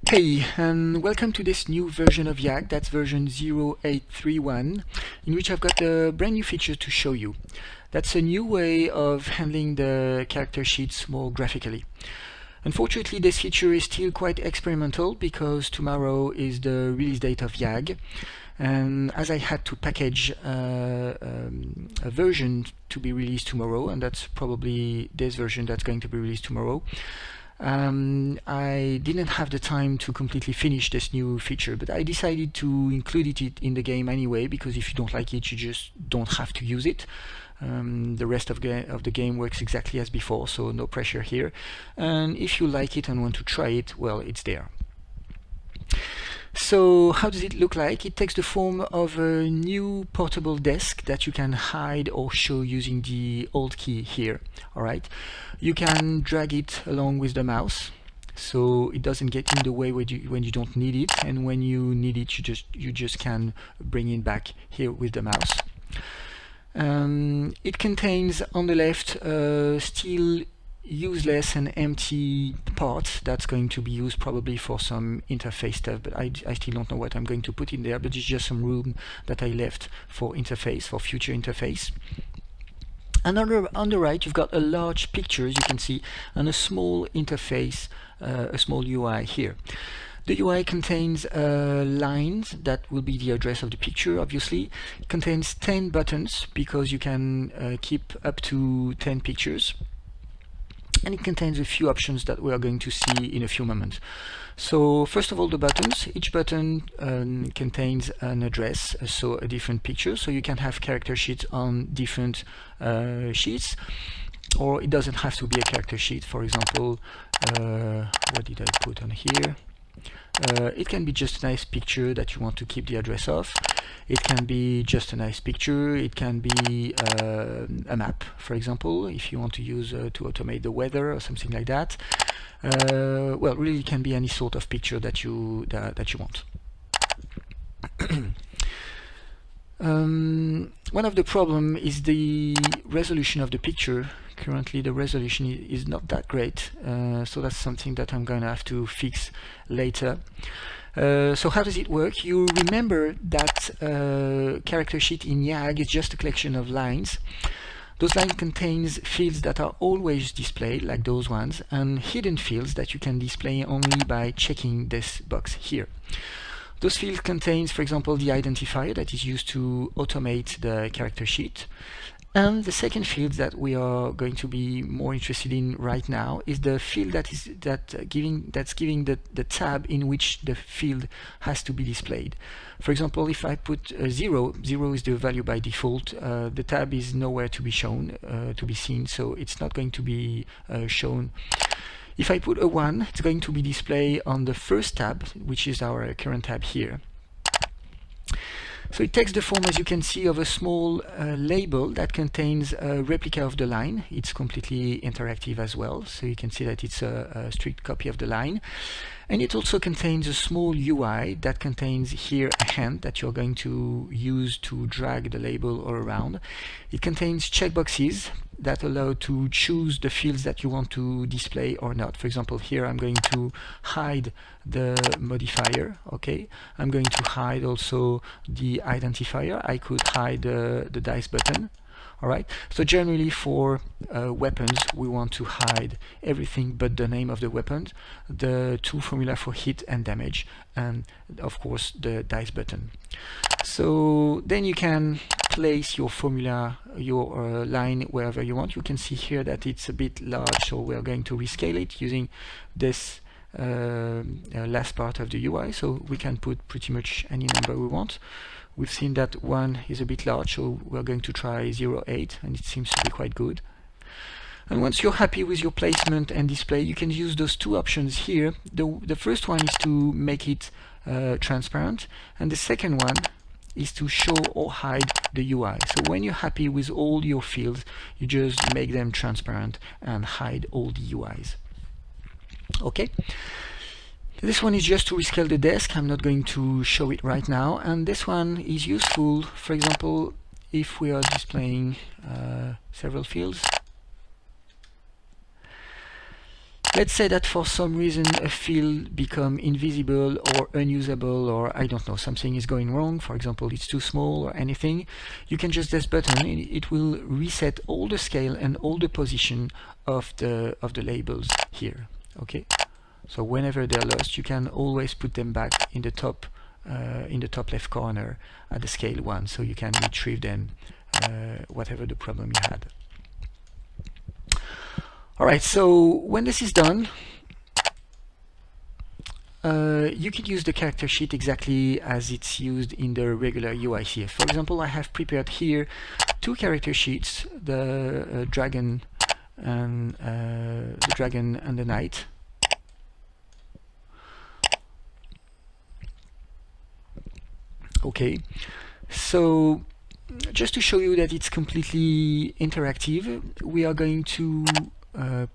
Hey, and welcome to this new version of YAG, that's version 0.8.3.1, in which I've got a brand new feature to show you. That's a new way of handling the character sheets more graphically. Unfortunately, this feature is still quite experimental because tomorrow is the release date of YAG, and as I had to package a version to be released tomorrow, and that's probably this version that's going to be released tomorrow, I didn't have the time to completely finish this new feature, but I decided to include it in the game anyway, because if you don't like it, you just don't have to use it. The rest of the game works exactly as before, so no pressure here. And if you like it and want to try it, well, it's there. So how does it look like? It takes the form of a new portable desk that you can hide or show using the Alt key here. All right, you can drag it along with the mouse, so it doesn't get in the way when you don't need it, and when you need it, you just can bring it back here with the mouse. It contains on the left still useless and empty part that's going to be used probably for some interface stuff, but I still don't know what I'm going to put in there, but it's just some room that I left for interface, for future interface. And on the right, you've got a large picture, as you can see, and a small interface, a small UI here. The UI contains lines that will be the address of the picture, obviously. It contains 10 buttons because you can keep up to 10 pictures. And it contains a few options that we are going to see in a few moments. So first of all, the buttons. Each button contains an address, so a different picture. So you can have character sheets on different sheets, or it doesn't have to be a character sheet. For example, what did I put on here? It can be just a nice picture that you want to keep the address of. It can be just a nice picture. It can be a map, for example, if you want to use to automate the weather or something like that. Well, really, it can be any sort of picture that you want. One of the problems is the resolution of the picture. Currently the resolution is not that great, so that's something that I'm going to have to fix later. So how does it work? You remember that character sheet in YAG is just a collection of lines. Those lines contains fields that are always displayed, like those ones, and hidden fields that you can display only by checking this box here. Those fields contains, for example, the identifier that is used to automate the character sheet. And the second field that we are going to be more interested in right now is the field that's giving the tab in which the field has to be displayed. For example, if I put 0 is the value by default, the tab is nowhere to be shown, to be seen, so it's not going to be shown. If I put a 1, it's going to be displayed on the first tab, which is our current tab here. So it takes the form, as you can see, of a small label that contains a replica of the line. It's completely interactive as well, so you can see that it's a strict copy of the line. And it also contains a small UI that contains here a hand that you're going to use to drag the label all around. It contains checkboxes that allow to choose the fields that you want to display or not. For example, here I'm going to hide the modifier. Okay, I'm going to hide also the identifier. I could hide the dice button. All right, so generally for weapons, we want to hide everything but the name of the weapon, the two formula for hit and damage, and of course the dice button. So then you can place your formula, your line wherever you want. You can see here that it's a bit large, so we're going to rescale it using this last part of the UI, so we can put pretty much any number we want. We've seen that 1 is a bit large, so we're going to try 0.8, and it seems to be quite good. And once you're happy with your placement and display, you can use those two options here. The first one is to make it transparent, and the second one is to show or hide the UI. So when you're happy with all your fields, you just make them transparent and hide all the UIs. Okay. This one is just to rescale the desk. I'm not going to show it right now. And this one is useful, for example, if we are displaying several fields. Let's say that for some reason a field become invisible or unusable, or I don't know, something is going wrong, for example it's too small or anything. You can just this button, it will reset all the scale and all the position of the labels here. Okay, so whenever they're lost you can always put them back in the top left corner at the scale 1, so you can retrieve them whatever the problem you had. Alright, so when this is done, you can use the character sheet exactly as it's used in the regular UICF. For example, I have prepared here two character sheets, the dragon and the knight. Okay, so just to show you that it's completely interactive, we are going to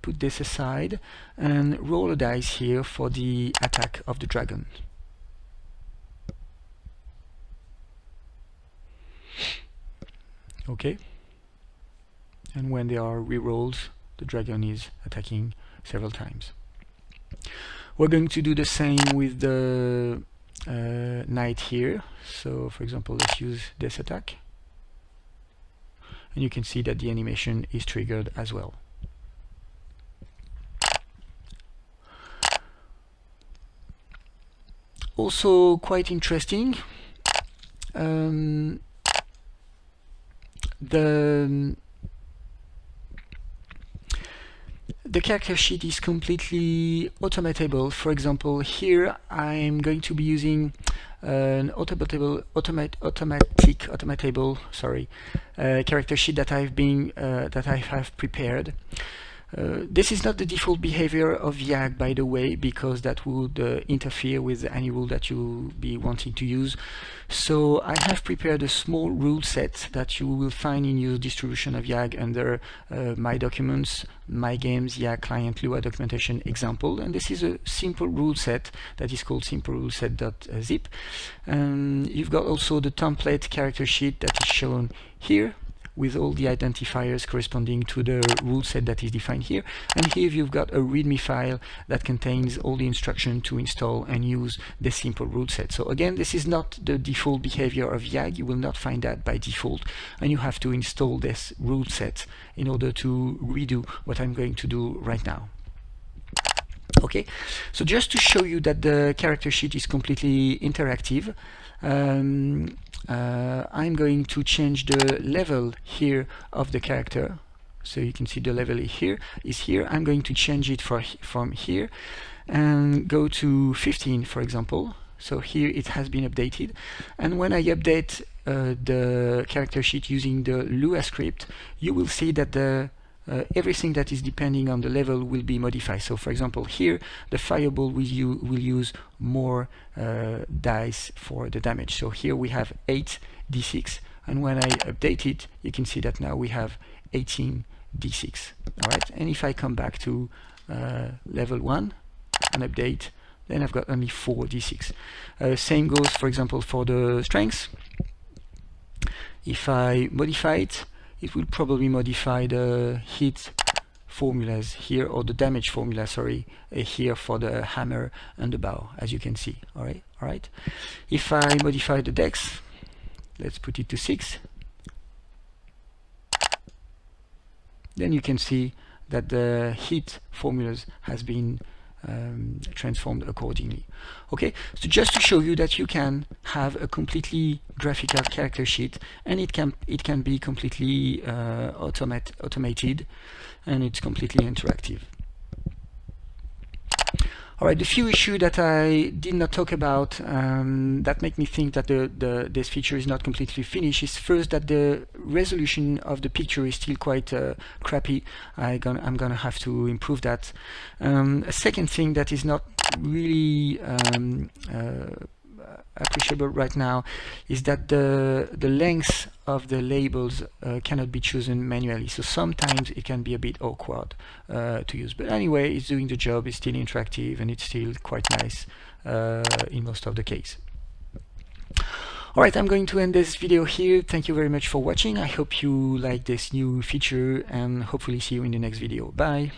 put this aside and roll a dice here for the attack of the dragon. Okay, and when there are re-rolls, the dragon is attacking several times. We're going to do the same with the knight here. So for example, let's use this attack, and you can see that the animation is triggered as well. Also quite interesting, the character sheet is completely automatable. For example, here I'm going to be using an automatable character sheet that I have prepared. This is not the default behavior of YAG, by the way, because that would interfere with any rule that you be wanting to use. So I have prepared a small rule set that you will find in your distribution of YAG under My Documents, My Games, YAG Client, Lua Documentation Example. And this is a simple rule set that is called simpleruleset.zip. You've got also the template character sheet that is shown here, with all the identifiers corresponding to the rule set that is defined here. And here you've got a README file that contains all the instruction to install and use the simple rule set. So again, this is not the default behavior of YAG. You will not find that by default, and you have to install this rule set in order to redo what I'm going to do right now. Okay, so just to show you that the character sheet is completely interactive, I'm going to change the level here of the character. So you can see the level here is here. I'm going to change it from here and go to 15, for example. So here it has been updated. And when I update the character sheet using the Lua script, you will see that the everything that is depending on the level will be modified. So for example, here the fireball will use more dice for the damage. So here we have 8d6, and when I update it, you can see that now we have 18d6. All right, and if I come back to level 1 and update, then I've got only 4d6. Same goes, for example, for the strength. If I modify it, it will probably modify the hit formulas here, or the damage formula, sorry, here for the hammer and the bow, as you can see. All right. If I modify the dex, let's put it to 6, then you can see that the hit formulas has been transformed accordingly. Okay, so just to show you that you can have a completely graphical character sheet, and it can be completely automated, and it's completely interactive. All right, the few issues that I did not talk about that make me think that this feature is not completely finished is first that the resolution of the picture is still quite crappy. I'm gonna have to improve that. A second thing that is not really appreciable right now is that the length of the labels cannot be chosen manually, so sometimes it can be a bit awkward to use, but anyway, it's doing the job. It's still interactive, and it's still quite nice in most of the case. Alright, I'm going to end this video here. Thank you very much for watching. I hope you like this new feature, and hopefully see you in the next video. Bye.